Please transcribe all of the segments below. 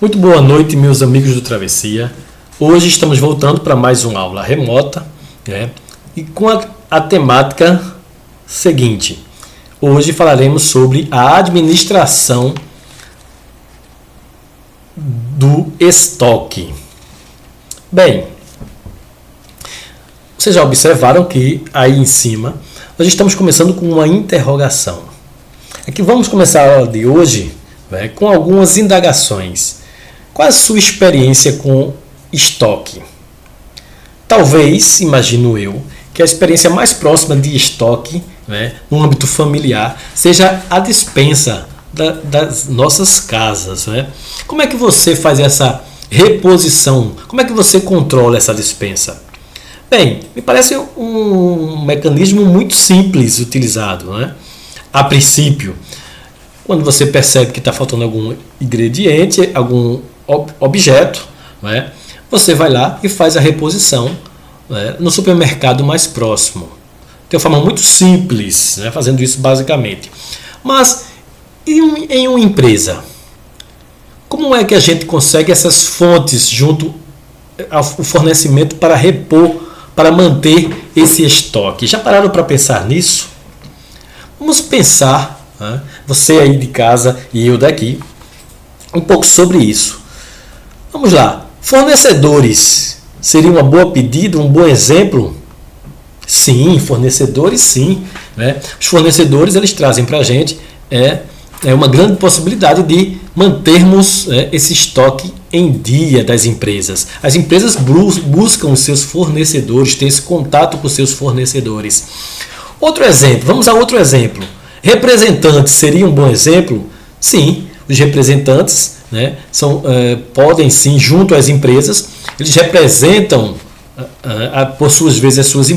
Muito boa noite, meus amigos do Travessia. Hoje estamos voltando para mais uma aula remota, né? E com a temática seguinte. Hoje falaremos sobre a administração do estoque. Bem, vocês já observaram que aí em cima nós estamos começando com uma interrogação. Aqui vamos começar a aula de hoje, né, com algumas indagações. Qual a sua experiência com estoque? Talvez, imagino eu, que a experiência mais próxima de estoque, né, no âmbito familiar, seja a despensa das nossas casas. Né? Como é que você faz essa reposição? Como é que você controla essa despensa? Bem, me parece um mecanismo muito simples utilizado. Né? A princípio, quando você percebe que está faltando algum ingrediente, algum objeto, né, você vai lá e faz a reposição, né, no supermercado mais próximo. De uma forma muito simples, né, fazendo isso basicamente. Mas em uma empresa, como é que a gente consegue essas fontes junto ao fornecimento para repor, para manter esse estoque? Já pararam para pensar nisso? Vamos pensar, né, você aí de casa e eu daqui, um pouco sobre isso. Vamos lá. Fornecedores seria uma boa pedida, um bom exemplo? Sim, fornecedores sim. Né? Os fornecedores eles trazem para a gente uma grande possibilidade de mantermos esse estoque em dia das empresas. As empresas buscam os seus fornecedores, ter esse contato com os seus fornecedores. Outro exemplo, vamos a outro exemplo. Representantes seria um bom exemplo? Sim, os representantes, né, podem sim, junto às empresas, eles representam por suas vezes as suas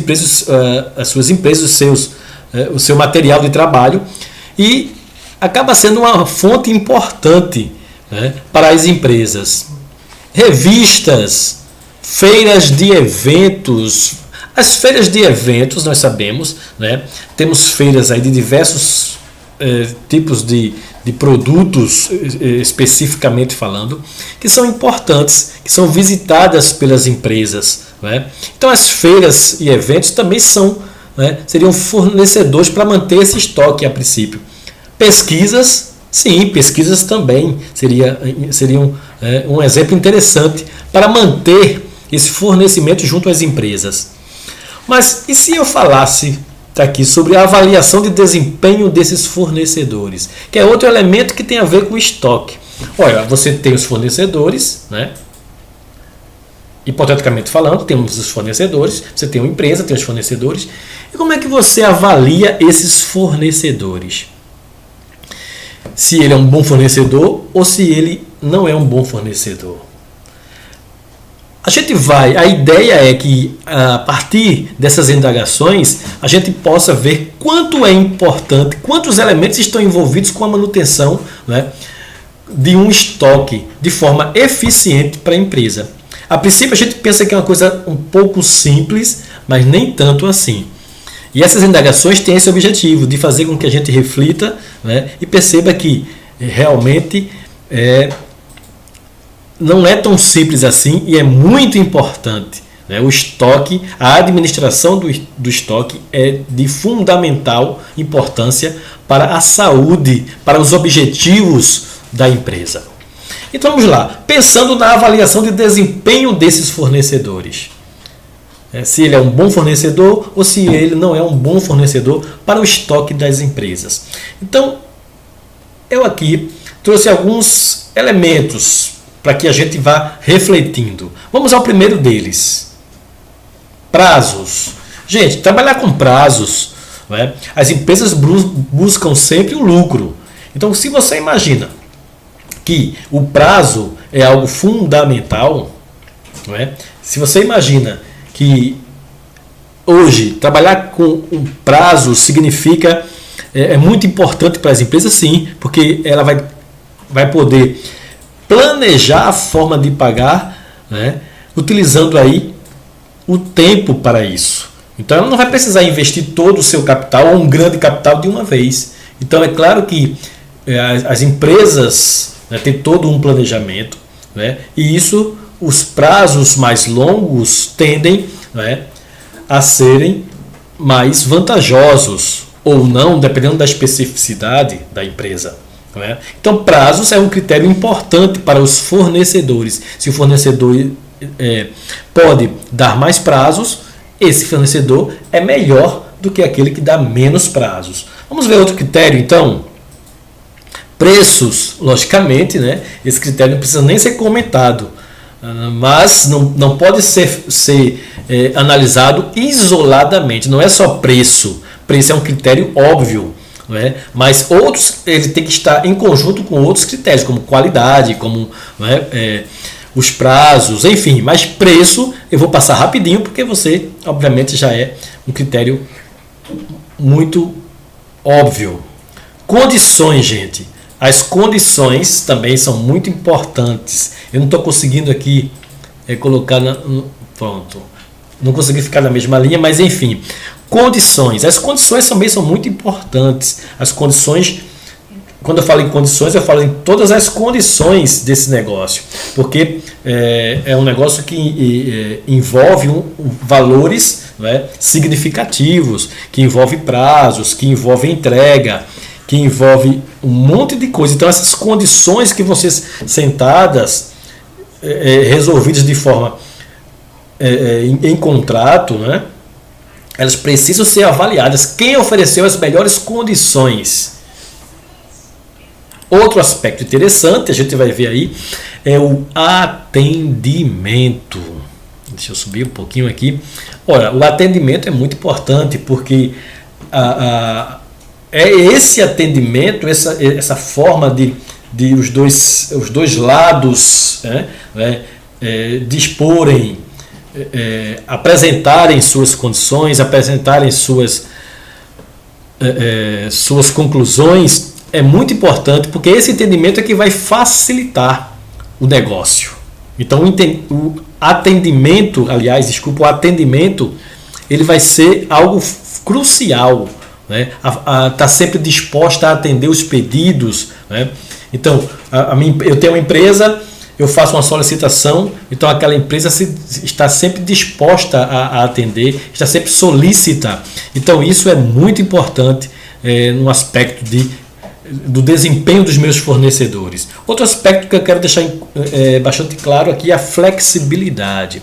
empresas, o seu material de trabalho, e acaba sendo uma fonte importante, né, para as empresas. Revistas, feiras de eventos. As feiras de eventos, nós sabemos, né, temos feiras aí de diversos tipos de produtos, especificamente falando, que são importantes, que são visitadas pelas empresas. Né? Então as feiras e eventos também seriam fornecedores para manter esse estoque a princípio. Pesquisas, sim, pesquisas também seriam um exemplo interessante para manter esse fornecimento junto às empresas. Mas e se eu falasse aqui sobre a avaliação de desempenho desses fornecedores, que é outro elemento que tem a ver com o estoque? Olha, você tem os fornecedores, né? Hipoteticamente falando, temos os fornecedores, você tem uma empresa, tem os fornecedores, e como é que você avalia esses fornecedores? Se ele é um bom fornecedor ou se ele não é um bom fornecedor? A ideia é que a partir dessas indagações a gente possa ver quanto é importante, quantos elementos estão envolvidos com a manutenção, né, de um estoque de forma eficiente para a empresa. A princípio a gente pensa que é uma coisa um pouco simples, mas nem tanto assim. E essas indagações têm esse objetivo de fazer com que a gente reflita, né, e perceba que realmente não é tão simples assim e é muito importante. Né? O estoque, a administração do estoque é de fundamental importância para a saúde, para os objetivos da empresa. Então vamos lá, pensando na avaliação de desempenho desses fornecedores. Se ele é um bom fornecedor ou se ele não é um bom fornecedor para o estoque das empresas. Então, eu aqui trouxe alguns elementos para que a gente vá refletindo. Vamos ao primeiro deles. Prazos. Gente, trabalhar com prazos, né? As empresas buscam sempre o lucro. Então, se você imagina que o prazo é algo fundamental, né? Se você imagina que hoje trabalhar com um prazo significa é muito importante para as empresas, sim, porque ela vai poder planejar a forma de pagar, né, utilizando aí o tempo para isso. Então ela não vai precisar investir todo o seu capital ou um grande capital de uma vez. Então é claro que as empresas, né, têm todo um planejamento, né? E isso, os prazos mais longos tendem, né, a serem mais vantajosos ou não, dependendo da especificidade da empresa. Né? Então, prazos é um critério importante para os fornecedores. Se o fornecedor pode dar mais prazos, esse fornecedor é melhor do que aquele que dá menos prazos. Vamos ver outro critério, então. Preços, logicamente, né? Esse critério não precisa nem ser comentado, mas não pode ser analisado isoladamente. Não é só preço. Preço é um critério óbvio, não é? Mas outros, ele tem que estar em conjunto com outros critérios, como qualidade, como, não é, os prazos, enfim. Mas preço eu vou passar rapidinho, porque você, obviamente, já é um critério muito óbvio. Condições, gente. As condições também são muito importantes. Eu não estou conseguindo aqui colocar pronto. Não consegui ficar na mesma linha, mas enfim. Condições. As condições também são muito importantes. As condições, quando eu falo em condições, eu falo em todas as condições desse negócio. Porque é um negócio que envolve valores, né, significativos, que envolve prazos, que envolve entrega, que envolve um monte de coisa. Então, essas condições que vocês sentadas, resolvidas de forma em contrato, né, elas precisam ser avaliadas. Quem ofereceu as melhores condições? Outro aspecto interessante, a gente vai ver aí, é o atendimento. Deixa eu subir um pouquinho aqui. Olha, o atendimento é muito importante, porque é esse atendimento, essa forma de os dois lados disporem, apresentarem suas condições, apresentarem suas conclusões, é muito importante, porque esse entendimento é que vai facilitar o negócio. Então, o atendimento, o atendimento, ele vai ser algo crucial, né? Tá sempre disposta a atender os pedidos, né? Então, eu tenho uma empresa, eu faço uma solicitação, então aquela empresa está sempre disposta a atender, está sempre solícita. Então, isso é muito importante no aspecto do desempenho dos meus fornecedores. Outro aspecto que eu quero deixar bastante claro aqui é a flexibilidade.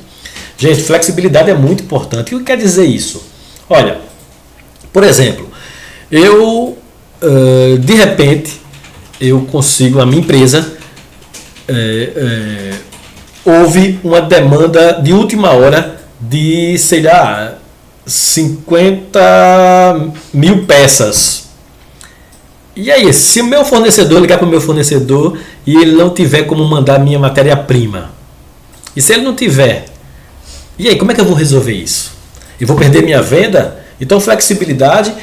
Gente, flexibilidade é muito importante. O que quer dizer isso? Olha, por exemplo, de repente, eu consigo, a minha empresa, houve uma demanda de última hora de, sei lá, 50 mil peças. E aí, se o meu fornecedor ligar para o meu fornecedor e ele não tiver como mandar minha matéria-prima, e se ele não tiver, e aí, como é que eu vou resolver isso? Eu vou perder minha venda? Então, flexibilidade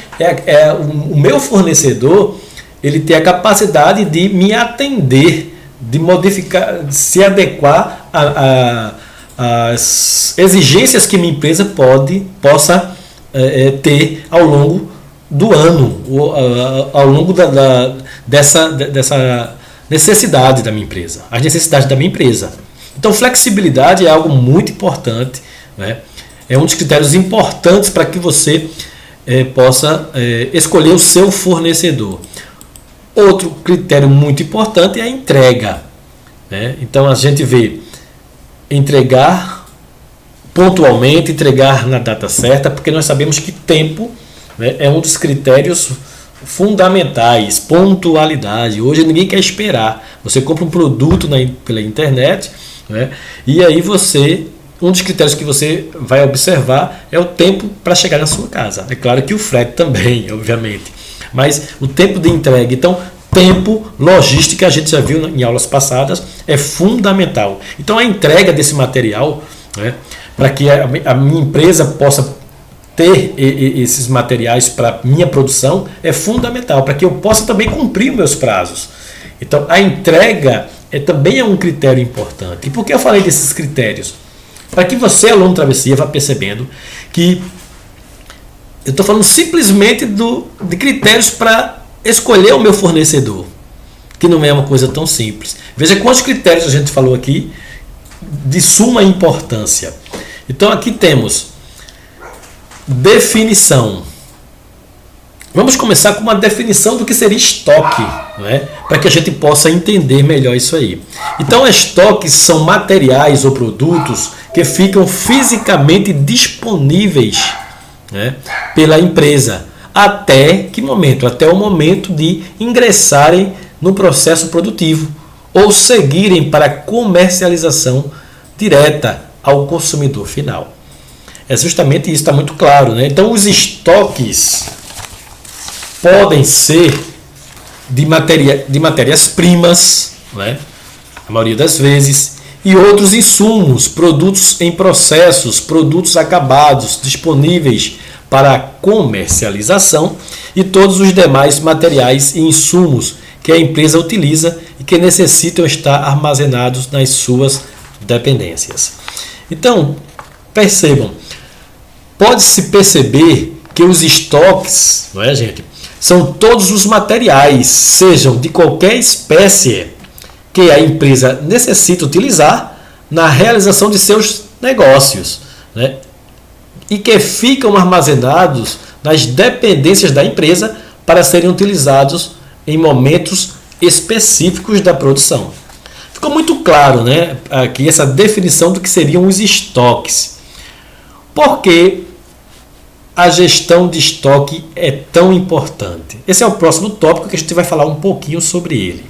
o meu fornecedor, ele tem a capacidade de me atender, de modificar, de se adequar às exigências que minha empresa possa ter ao longo do ano, ao longo dessa necessidade da minha empresa, as necessidades da minha empresa. Então, flexibilidade é algo muito importante, né? É um dos critérios importantes para que você possa escolher o seu fornecedor. Outro critério muito importante é a entrega, né? Então, a gente vê entregar pontualmente, entregar na data certa, porque nós sabemos que tempo, né, é um dos critérios fundamentais. Pontualidade. Hoje ninguém quer esperar. Você compra um produto pela internet, né, e aí um dos critérios que você vai observar é o tempo para chegar na sua casa. É claro que o frete também, obviamente, mas o tempo de entrega. Então, tempo, logística, a gente já viu em aulas passadas, é fundamental. Então, a entrega desse material, né, para que a minha empresa possa ter esses materiais para minha produção, é fundamental, para que eu possa também cumprir os meus prazos. Então, a entrega também é um critério importante. E por que eu falei desses critérios? Para que você, aluno de Travessia, vá percebendo que eu estou falando simplesmente de critérios para escolher o meu fornecedor. que não é uma coisa tão simples. Veja quantos critérios a gente falou aqui de suma importância. Então aqui temos definição. Vamos começar com uma definição do que seria estoque, né? Para que a gente possa entender melhor isso aí. Então, estoques são materiais ou produtos que ficam fisicamente disponíveis, né, pela empresa. Até que momento? Até o momento de ingressarem no processo produtivo ou seguirem para a comercialização direta ao consumidor final. É justamente isso, está muito claro, né? Então, os estoques podem ser de matérias-primas, né? A maioria das vezes, e outros insumos, produtos em processos, produtos acabados, disponíveis para a comercialização e todos os demais materiais e insumos que a empresa utiliza e que necessitam estar armazenados nas suas dependências. Então, percebam, pode-se perceber que os estoques, não é, gente, são todos os materiais, sejam de qualquer espécie, que a empresa necessita utilizar na realização de seus negócios, né? E que ficam armazenados nas dependências da empresa para serem utilizados em momentos específicos da produção. Ficou muito claro, né, aqui essa definição do que seriam os estoques. Por que a gestão de estoque é tão importante? Esse é o próximo tópico que a gente vai falar um pouquinho sobre ele.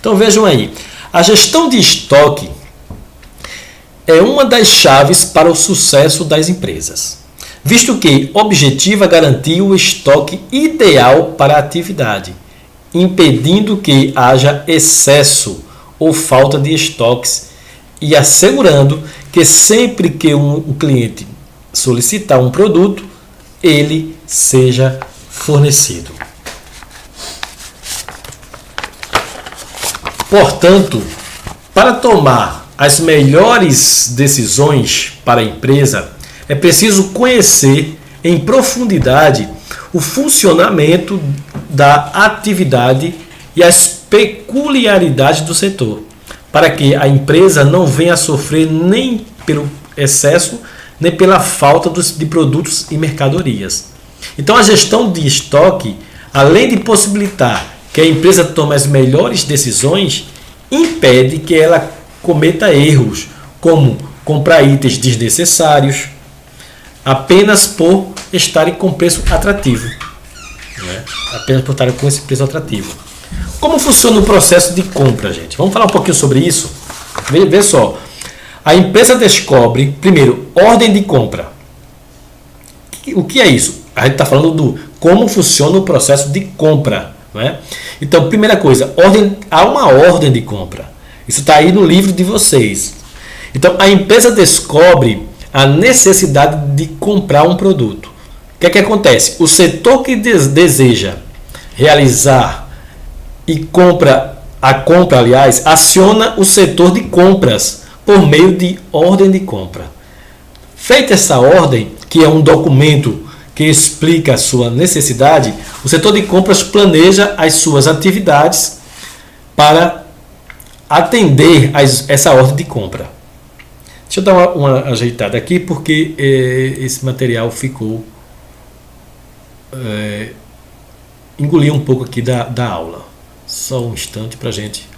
Então vejam aí, a gestão de estoque é uma das chaves para o sucesso das empresas, visto que objetiva garantir o estoque ideal para a atividade, impedindo que haja excesso ou falta de estoques e assegurando que sempre que um cliente solicitar um produto, ele seja fornecido. Portanto, para tomar as melhores decisões para a empresa, é preciso conhecer em profundidade o funcionamento da atividade e as peculiaridades do setor, para que a empresa não venha a sofrer nem pelo excesso, nem pela falta de produtos e mercadorias. Então, a gestão de estoque, além de possibilitar que a empresa tome as melhores decisões, impede que ela cometa erros, como comprar itens desnecessários, apenas por estarem com preço atrativo. Né? Apenas por estarem com esse preço atrativo. Como funciona o processo de compra, gente? Vamos falar um pouquinho sobre isso? Vê só. A empresa descobre, primeiro, ordem de compra. O que é isso? A gente está falando do como funciona o processo de compra. Né? Então, primeira coisa, há uma ordem de compra. Isso está aí no livro de vocês. Então, a empresa descobre a necessidade de comprar um produto. O que é que acontece? O setor que deseja realizar a compra, aliás, aciona o setor de compras por meio de ordem de compra. Feita essa ordem, que é um documento que explica a sua necessidade, o setor de compras planeja as suas atividades para atender essa ordem de compra. Deixa eu dar uma ajeitada aqui, porque esse material ficou... engoliu um pouco aqui da aula. Só um instante para a gente...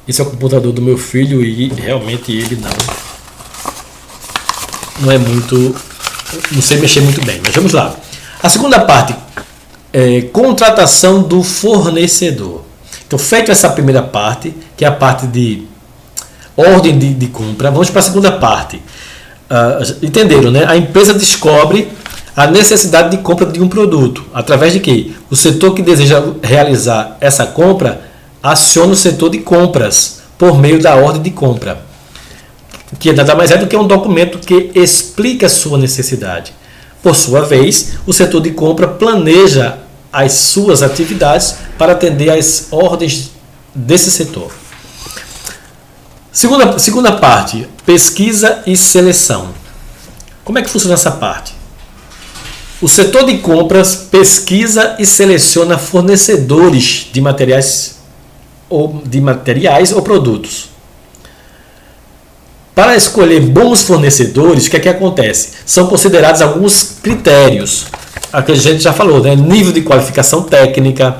Esse é o computador do meu filho e realmente ele não é muito... Não sei mexer muito bem, mas vamos lá. A segunda parte é contratação do fornecedor. Então, feita essa primeira parte, que é a parte de ordem de compra, vamos para a segunda parte. Entenderam, né? A empresa descobre a necessidade de compra de um produto. Através de quê? O setor que deseja realizar essa compra aciona o setor de compras por meio da ordem de compra, que nada mais é do que um documento que explica a sua necessidade. Por sua vez, o setor de compra planeja as suas atividades para atender às ordens desse setor. Segunda parte, pesquisa e seleção. Como é que funciona essa parte? O setor de compras pesquisa e seleciona fornecedores de materiais ou produtos. Para escolher bons fornecedores, o que acontece? São considerados alguns critérios. Aqui a gente já falou, né? Nível de qualificação técnica,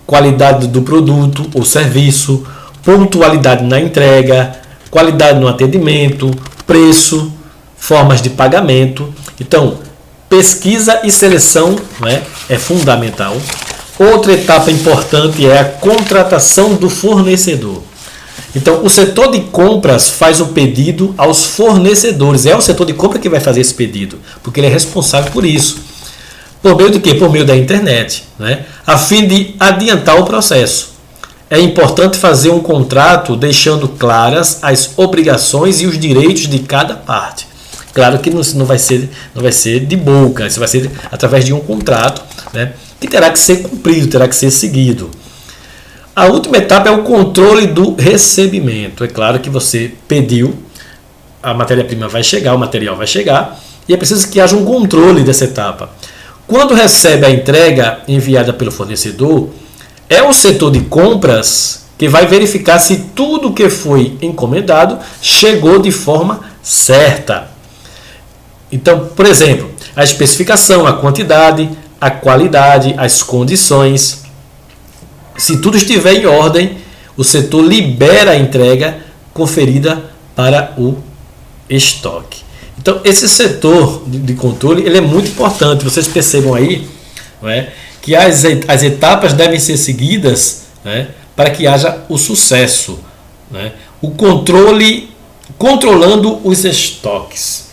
qualidade do produto ou serviço, pontualidade na entrega, qualidade no atendimento, preço, formas de pagamento. Então, pesquisa e seleção, né, é fundamental. Outra etapa importante é a contratação do fornecedor. Então, o setor de compras faz o pedido aos fornecedores. É o setor de compra que vai fazer esse pedido, porque ele é responsável por isso. Por meio de quê? Por meio da internet, né? A fim de adiantar o processo. É importante fazer um contrato deixando claras as obrigações e os direitos de cada parte. Claro que não vai ser de boca, isso vai ser através de um contrato, né, que terá que ser cumprido, terá que ser seguido. A última etapa é o controle do recebimento. É claro que você pediu, a matéria-prima vai chegar, o material vai chegar, e é preciso que haja um controle dessa etapa. Quando recebe a entrega enviada pelo fornecedor, é o setor de compras que vai verificar se tudo que foi encomendado chegou de forma certa. Então, por exemplo, a especificação, a quantidade, a qualidade, as condições. Se tudo estiver em ordem, o setor libera a entrega conferida para o estoque. Então, esse setor de controle ele é muito importante. Vocês percebam aí, não é, que as etapas devem ser seguidas, né, para que haja o sucesso. Né? O controle, controlando os estoques.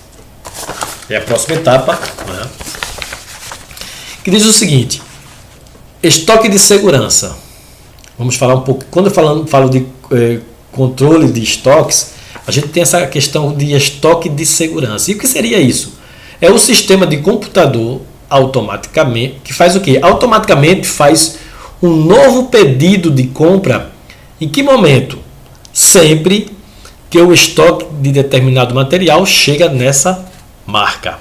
É a próxima etapa, né, que diz o seguinte: estoque de segurança. Vamos falar um pouco. Quando eu falo de controle de estoques, a gente tem essa questão de estoque de segurança. E o que seria isso? É o sistema de computador automaticamente que faz o quê? Automaticamente faz um novo pedido de compra. Em que momento? Sempre que o estoque de determinado material chega nessa marca.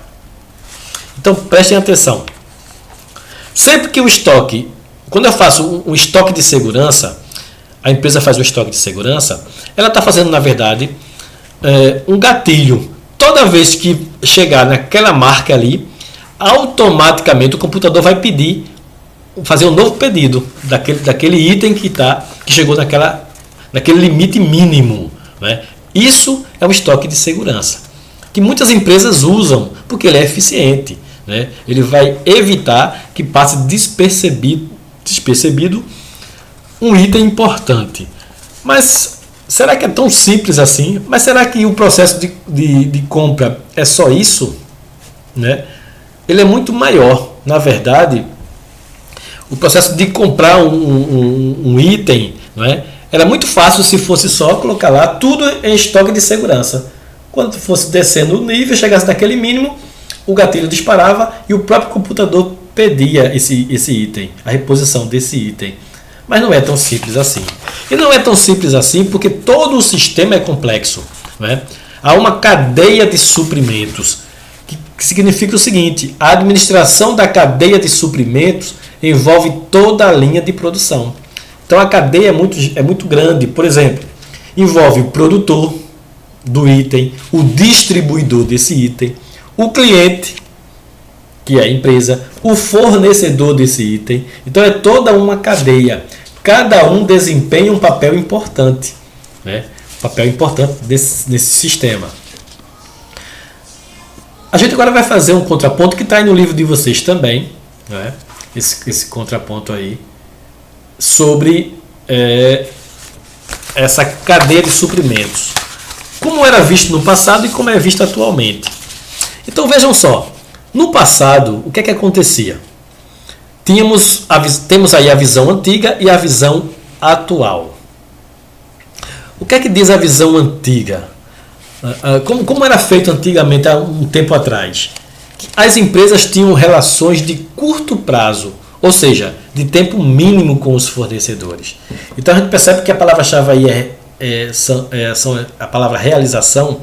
Então prestem atenção. Sempre que o estoque, quando eu faço um estoque de segurança, a empresa faz um estoque de segurança, ela está fazendo, na verdade, um gatilho. Toda vez que chegar naquela marca ali, automaticamente o computador vai fazer um novo pedido daquele item que chegou naquele limite mínimo. Né? Isso é um estoque de segurança, que muitas empresas usam, porque ele é eficiente. Né? Ele vai evitar que passe despercebido um item importante. Mas será que é tão simples assim? Mas será que o processo de compra é só isso? Né? Ele é muito maior. Na verdade, o processo de comprar um item, não é? Era muito fácil se fosse só colocar lá tudo em estoque de segurança. Quando fosse descendo o nível, chegasse naquele mínimo, o gatilho disparava e o próprio computador pedia esse item, a reposição desse item. Mas não é tão simples assim. E não é tão simples assim porque todo o sistema é complexo. Né? Há uma cadeia de suprimentos, que significa o seguinte: a administração da cadeia de suprimentos envolve toda a linha de produção. Então a cadeia é muito grande. Por exemplo, envolve o produtor do item, o distribuidor desse item, o cliente, que é a empresa, o fornecedor desse item. Então é toda uma cadeia. Cada um desempenha um papel importante, né? Papel importante nesse sistema. A gente agora vai fazer um contraponto que está aí no livro de vocês também, né? Esse contraponto aí sobre essa cadeia de suprimentos. Como era visto no passado e como é visto atualmente. Então vejam só, no passado o que é que acontecia? Temos aí a visão antiga e a visão atual. O que é que diz a visão antiga? Como era feito antigamente, há um tempo atrás? As empresas tinham relações de curto prazo, ou seja, de tempo mínimo com os fornecedores. Então a gente percebe que a palavra-chave aí a palavra realização.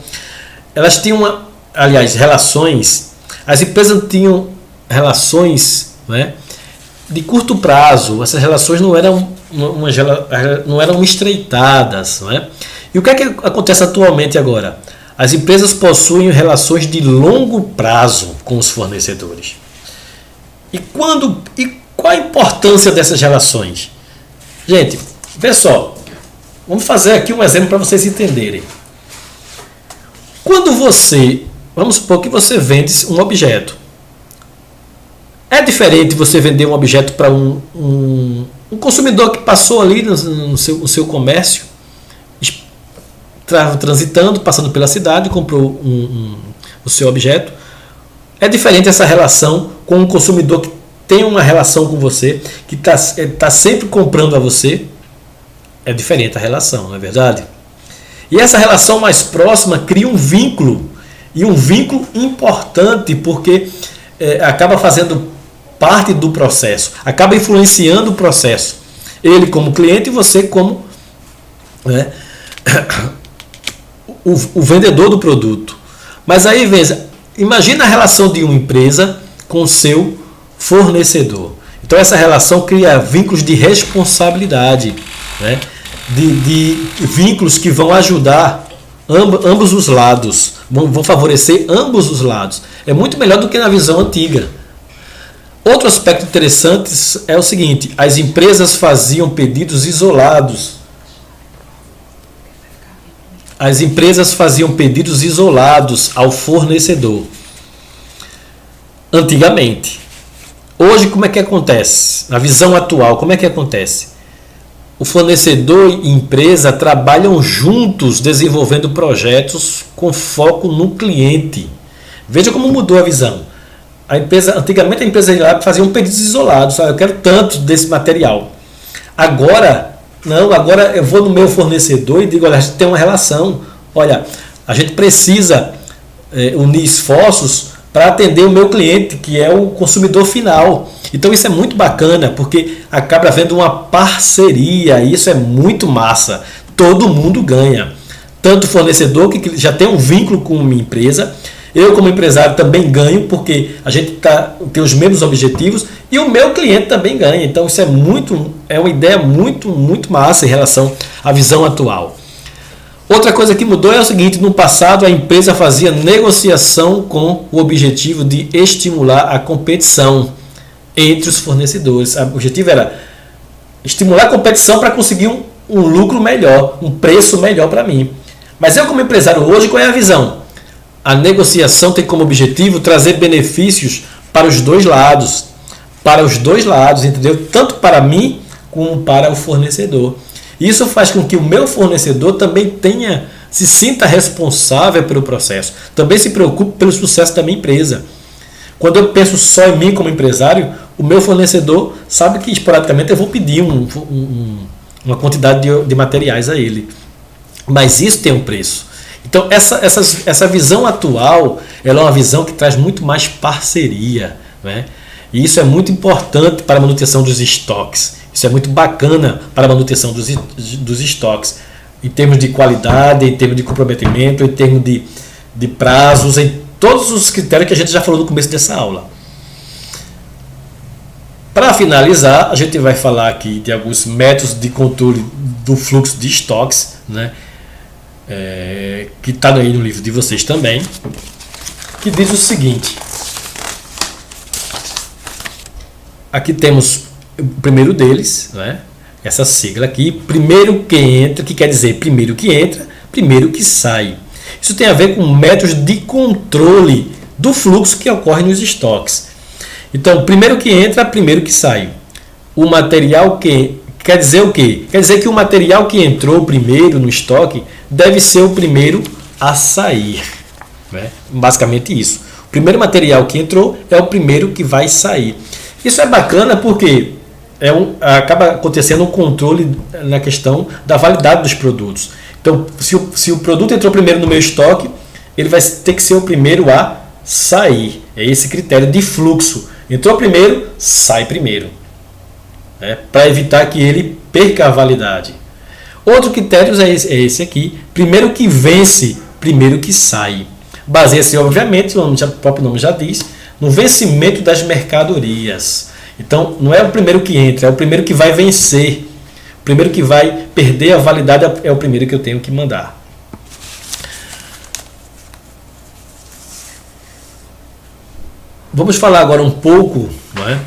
Elas tinham, aliás, relações. As empresas tinham relações, né, de curto prazo. Essas relações não eram estreitadas, né? E o que é que acontece atualmente agora? As empresas possuem relações de longo prazo com os fornecedores. E qual a importância dessas relações? Gente, vê só. Vamos fazer aqui um exemplo para vocês entenderem. Vamos supor que você vende um objeto. É diferente você vender um objeto para um consumidor que passou ali no seu comércio, transitando, passando pela cidade, comprou o seu objeto. É diferente essa relação com um consumidor que tem uma relação com você, que está sempre comprando a você. É diferente a relação, não é verdade? E essa relação mais próxima cria um vínculo, e um vínculo importante, porque acaba fazendo parte do processo, acaba influenciando o processo. Ele como cliente e você como, né, o vendedor do produto. Mas aí veja, imagina a relação de uma empresa com o seu fornecedor. Então essa relação cria vínculos de responsabilidade, né? de vínculos que vão ajudar ambos os lados, vão favorecer ambos os lados. É muito melhor do que na visão antiga. Outro aspecto interessante é o seguinte: as empresas faziam pedidos isolados. As empresas faziam pedidos isolados ao fornecedor. Antigamente. Hoje, como é que acontece? Na visão atual, como é que acontece? O fornecedor e empresa trabalham juntos desenvolvendo projetos com foco no cliente. Veja como mudou a visão. Antigamente a empresa ia lá e fazia um pedido isolado. Sabe? Eu quero tanto desse material. Agora eu vou no meu fornecedor e digo, olha, a gente tem uma relação. Olha, a gente precisa unir esforços para atender o meu cliente, que é o consumidor final. Então isso é muito bacana, porque acaba havendo uma parceria, e isso é muito massa. Todo mundo ganha. Tanto o fornecedor, que já tem um vínculo com uma empresa, eu como empresário também ganho, porque a gente tem os mesmos objetivos, e o meu cliente também ganha. Então isso é uma ideia muito, muito massa em relação à visão atual. Outra coisa que mudou é o seguinte: no passado a empresa fazia negociação com o objetivo de estimular a competição entre os fornecedores. O objetivo era estimular a competição para conseguir um lucro melhor, um preço melhor para mim. Mas eu como empresário hoje, qual é a visão? A negociação tem como objetivo trazer benefícios para os dois lados. Para os dois lados, entendeu? Tanto para mim como para o fornecedor. Isso faz com que o meu fornecedor também se sinta responsável pelo processo. Também se preocupe pelo sucesso da minha empresa. Quando eu penso só em mim como empresário, o meu fornecedor sabe que esporadicamente eu vou pedir uma quantidade de materiais a ele. Mas isso tem um preço. Então essa visão atual, ela é uma visão que traz muito mais parceria, né? E isso é muito importante para a manutenção dos estoques. Isso é muito bacana para a manutenção dos estoques, em termos de qualidade, em termos de comprometimento, em termos de prazos, em todos os critérios que a gente já falou no começo dessa aula. Para finalizar, a gente vai falar aqui de alguns métodos de controle do fluxo de estoques, né? Que está aí no livro de vocês também, que diz o seguinte. Aqui temos o primeiro deles, né? Essa sigla aqui, primeiro que entra, que quer dizer primeiro que entra, primeiro que sai. Isso tem a ver com métodos de controle do fluxo que ocorre nos estoques. Então, primeiro que entra, primeiro que sai. O material que quer dizer o quê? Quer dizer que o material que entrou primeiro no estoque deve ser o primeiro a sair, né? Basicamente isso. O primeiro material que entrou é o primeiro que vai sair. Isso é bacana porque acaba acontecendo um controle na questão da validade dos produtos. Então, se o produto entrou primeiro no meu estoque, ele vai ter que ser o primeiro a sair. É esse critério de fluxo. Entrou primeiro, sai primeiro, né? Para evitar que ele perca a validade. Outro critério é esse aqui. Primeiro que vence, primeiro que sai. Baseia-se, obviamente, o próprio nome já diz, no vencimento das mercadorias. Então, não é o primeiro que entra, é o primeiro que vai vencer. O primeiro que vai perder a validade é o primeiro que eu tenho que mandar. Vamos falar agora um pouco, não é?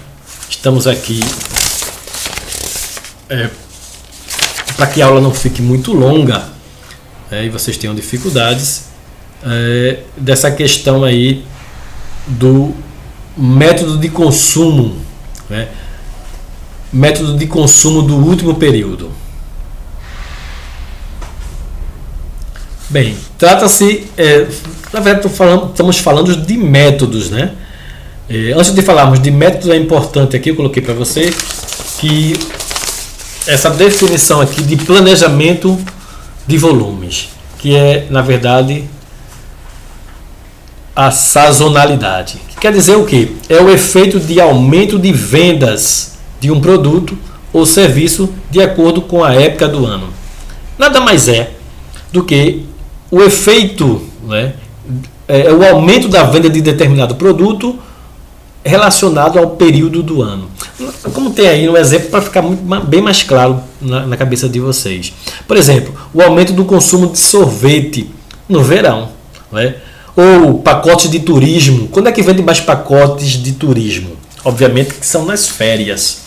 Estamos aqui para que a aula não fique muito longa, e vocês tenham dificuldades, dessa questão aí do método de consumo, né? Método de consumo do último período. Bem, trata-se, na verdade estamos falando de métodos, né? Antes de falarmos de métodos, é importante aqui, eu coloquei para você, que essa definição aqui de planejamento de volumes, que é, na verdade, a sazonalidade. Que quer dizer o quê? É o efeito de aumento de vendas de um produto ou serviço de acordo com a época do ano. Nada mais é do que o efeito, né, o aumento da venda de determinado produto relacionado ao período do ano. Como tem aí um exemplo para ficar bem mais claro na cabeça de vocês. Por exemplo, o aumento do consumo de sorvete no verão, né? Ou pacotes de turismo. Quando é que vende mais pacotes de turismo? Obviamente que são nas férias.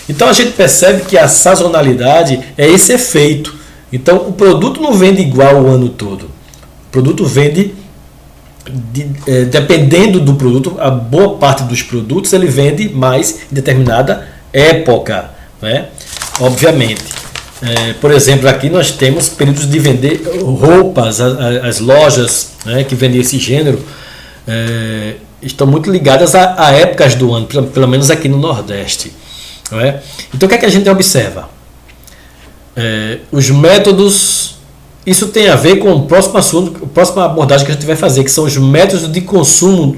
Então a gente percebe que a sazonalidade é esse efeito. Então o produto não vende igual o ano todo. O produto vende dependendo do produto, a boa parte dos produtos ele vende mais em determinada época, né? Obviamente. Por exemplo, aqui nós temos períodos de vender roupas, as lojas, né, que vendem esse gênero estão muito ligadas a épocas do ano, pelo menos aqui no Nordeste, não é? Então o que é que a gente observa? Os métodos. Isso tem a ver com o próximo assunto, a próxima abordagem que a gente vai fazer, que são os métodos de consumo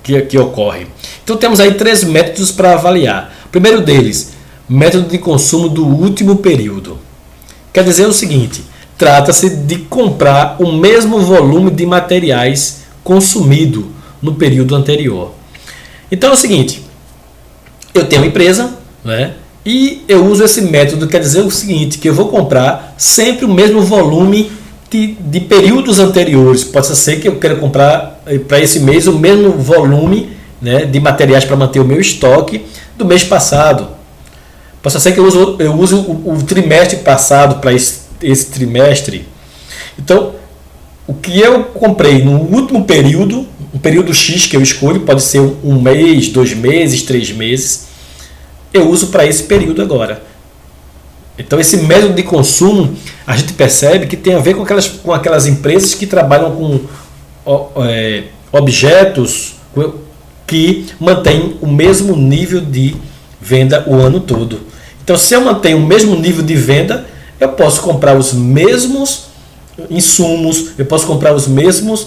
que ocorrem. Então temos aí 3 métodos para avaliar. O primeiro deles, método de consumo do último período. Quer dizer o seguinte, trata-se de comprar o mesmo volume de materiais consumido no período anterior. Então é o seguinte, eu tenho uma empresa, né? E eu uso esse método, quer dizer o seguinte, que eu vou comprar sempre o mesmo volume de períodos anteriores. Pode ser que eu queira comprar para esse mês o mesmo volume, né, de materiais para manter o meu estoque do mês passado. Pode ser que eu use o trimestre passado para esse trimestre. Então, o que eu comprei no último período, um período X que eu escolho, pode ser um mês, 2 meses, 3 meses, eu uso para esse período agora. Então esse método de consumo a gente percebe que tem a ver com aquelas empresas que trabalham com objetos que mantêm o mesmo nível de venda o ano todo. Então se eu mantenho o mesmo nível de venda, eu posso comprar os mesmos insumos, eu posso comprar os mesmos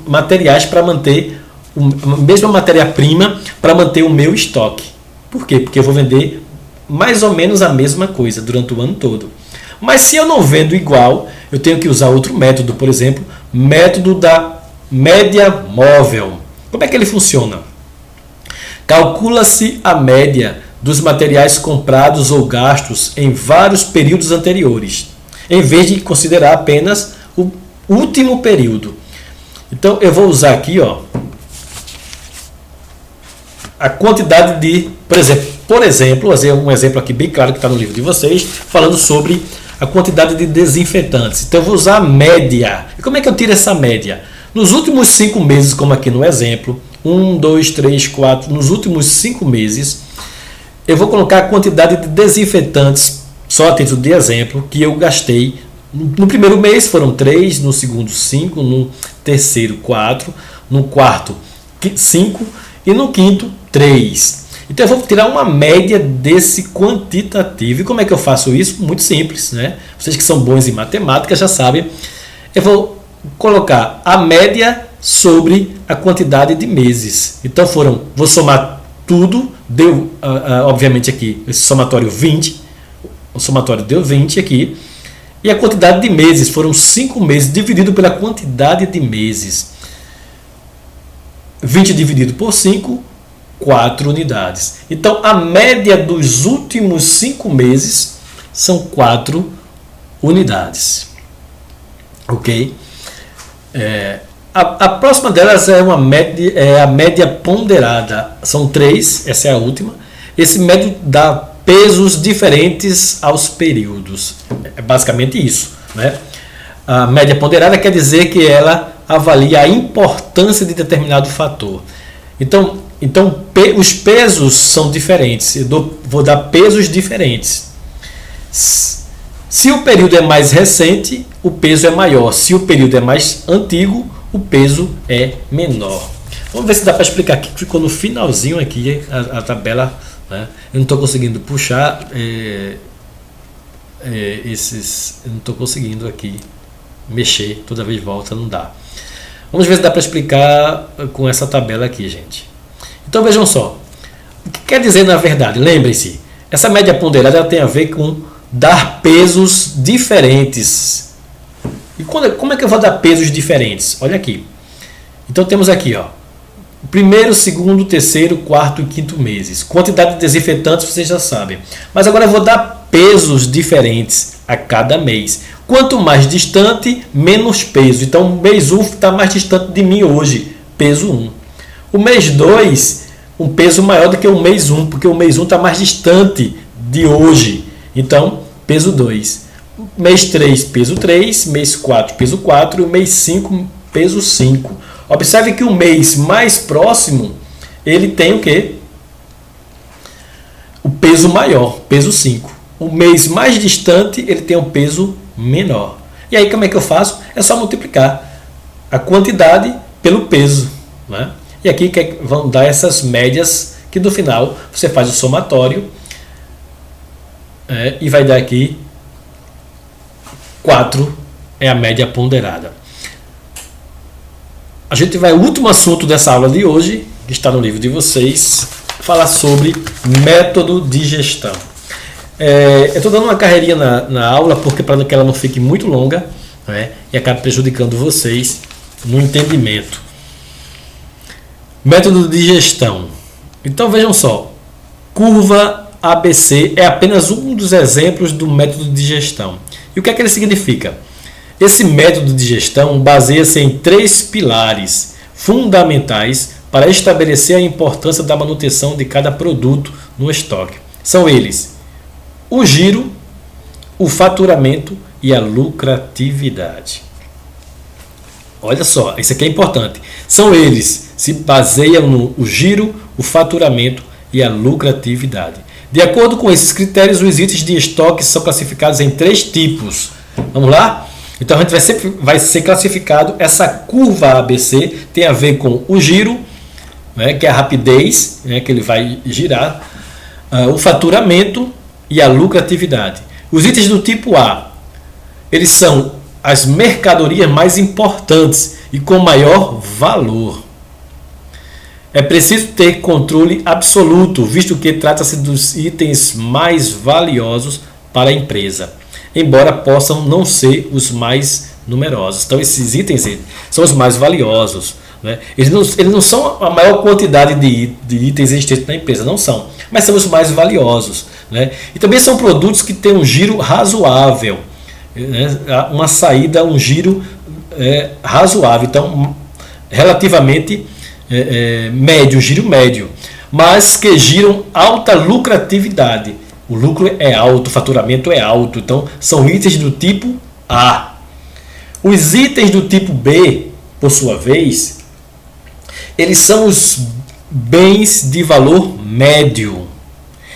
materiais para manter a mesma matéria-prima para manter o meu estoque. Por quê? Porque eu vou vender mais ou menos a mesma coisa durante o ano todo. Mas se eu não vendo igual, eu tenho que usar outro método, por exemplo, método da média móvel. Como é que ele funciona? Calcula-se a média dos materiais comprados ou gastos em vários períodos anteriores, em vez de considerar apenas o último período. Então eu vou usar aqui, a quantidade de, por exemplo, vou fazer um exemplo aqui bem claro que está no livro de vocês, falando sobre a quantidade de desinfetantes. Então eu vou usar a média. E como é que eu tiro essa média? Nos últimos 5 meses, como aqui no exemplo, 1, 2, 3, 4, nos últimos 5 meses, eu vou colocar a quantidade de desinfetantes, só a título de exemplo, que eu gastei. No primeiro mês foram 3, no segundo 5, no terceiro 4, no quarto 5 e no quinto 3. Então eu vou tirar uma média desse quantitativo. E como é que eu faço isso? Muito simples, né? Vocês que são bons em matemática já sabem. Eu vou colocar a média sobre a quantidade de meses. Então vou somar tudo, deu obviamente aqui esse somatório 20. O somatório deu 20 aqui. E a quantidade de meses foram 5 meses dividido pela quantidade de meses. 20 dividido por 5, 4 unidades. Então, a média dos últimos 5 meses são 4 unidades. Ok? A próxima delas é a média ponderada. São 3, essa é a última. Esse médio dá pesos diferentes aos períodos. É basicamente isso, né? A média ponderada quer dizer que ela avalia a importância de determinado fator. Então os pesos são diferentes. Vou dar pesos diferentes. Se o período é mais recente, o peso é maior. Se o período é mais antigo, o peso é menor. Vamos ver se dá para explicar aqui, que ficou no finalzinho aqui a tabela, né? Eu não estou conseguindo puxar eu não estou conseguindo aqui mexer, toda vez volta, não dá. Vamos ver se dá para explicar com essa tabela aqui, gente. Então vejam só, o que quer dizer na verdade? Lembrem-se, essa média ponderada ela tem a ver com dar pesos diferentes. E como é que eu vou dar pesos diferentes? Olha aqui. Então temos aqui, ó, primeiro, segundo, terceiro, quarto e quinto meses. Quantidade de desinfetantes vocês já sabem. Mas agora eu vou dar pesos diferentes a cada mês. Quanto mais distante, menos peso. Então o mês 1 está mais distante de mim hoje, peso 1. O mês 2, um peso maior do que o mês 1, porque o mês 1 está mais distante de hoje. Então, peso 2. Mês 3, peso 3. Mês 4, peso 4. E o mês 5, peso 5. Observe que o mês mais próximo, ele tem o quê? O peso maior, peso 5. O mês mais distante, ele tem um peso menor. E aí como é que eu faço? É só multiplicar a quantidade pelo peso, né? E aqui vão dar essas médias, que no final você faz o somatório e vai dar aqui 4 é a média ponderada. A gente vai ao último assunto dessa aula de hoje, que está no livro de vocês, falar sobre método de gestão. Eu estou dando uma carreirinha na aula porque para que ela não fique muito longa, né, e acabe prejudicando vocês no entendimento. Método de gestão. Então vejam só, curva ABC é apenas um dos exemplos do método de gestão. E o que é que ele significa? Esse método de gestão baseia-se em 3 pilares fundamentais para estabelecer a importância da manutenção de cada produto no estoque. São eles: o giro, o faturamento e a lucratividade. Olha só, isso aqui é importante. São eles, se baseiam no giro, o faturamento e a lucratividade. De acordo com esses critérios, os itens de estoque são classificados em 3 tipos. Vamos lá? Então a gente vai ser classificado, essa curva ABC tem a ver com o giro, né, que é a rapidez, né, que ele vai girar, o faturamento e a lucratividade. Os itens do tipo A, eles são as mercadorias mais importantes e com maior valor. É preciso ter controle absoluto, visto que trata-se dos itens mais valiosos para a empresa, embora possam não ser os mais numerosos. Então esses itens são os mais valiosos, né? Eles não são a maior quantidade de itens existentes na empresa, não são, mas são os mais valiosos, né? E também são produtos que têm um giro razoável, né? Uma saída, um giro razoável, então relativamente médio, giro médio, mas que giram alta lucratividade. O lucro é alto, o faturamento é alto, então são itens do tipo A. Os itens do tipo B, por sua vez, eles são os bens de valor médio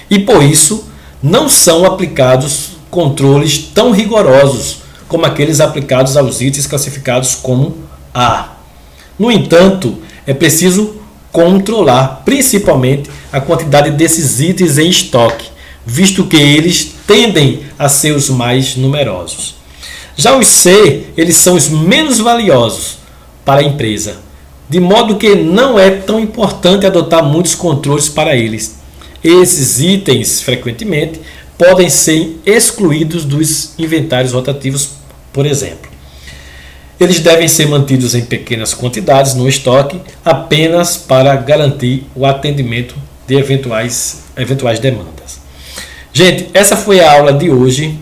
e por isso não são aplicados controles tão rigorosos como aqueles aplicados aos itens classificados como A. No entanto, é preciso controlar principalmente a quantidade desses itens em estoque, visto que eles tendem a ser os mais numerosos. Já os C, eles são os menos valiosos para a empresa, de modo que não é tão importante adotar muitos controles para eles. Esses itens, frequentemente, podem ser excluídos dos inventários rotativos, por exemplo. Eles devem ser mantidos em pequenas quantidades no estoque, apenas para garantir o atendimento de eventuais demandas. Gente, essa foi a aula de hoje.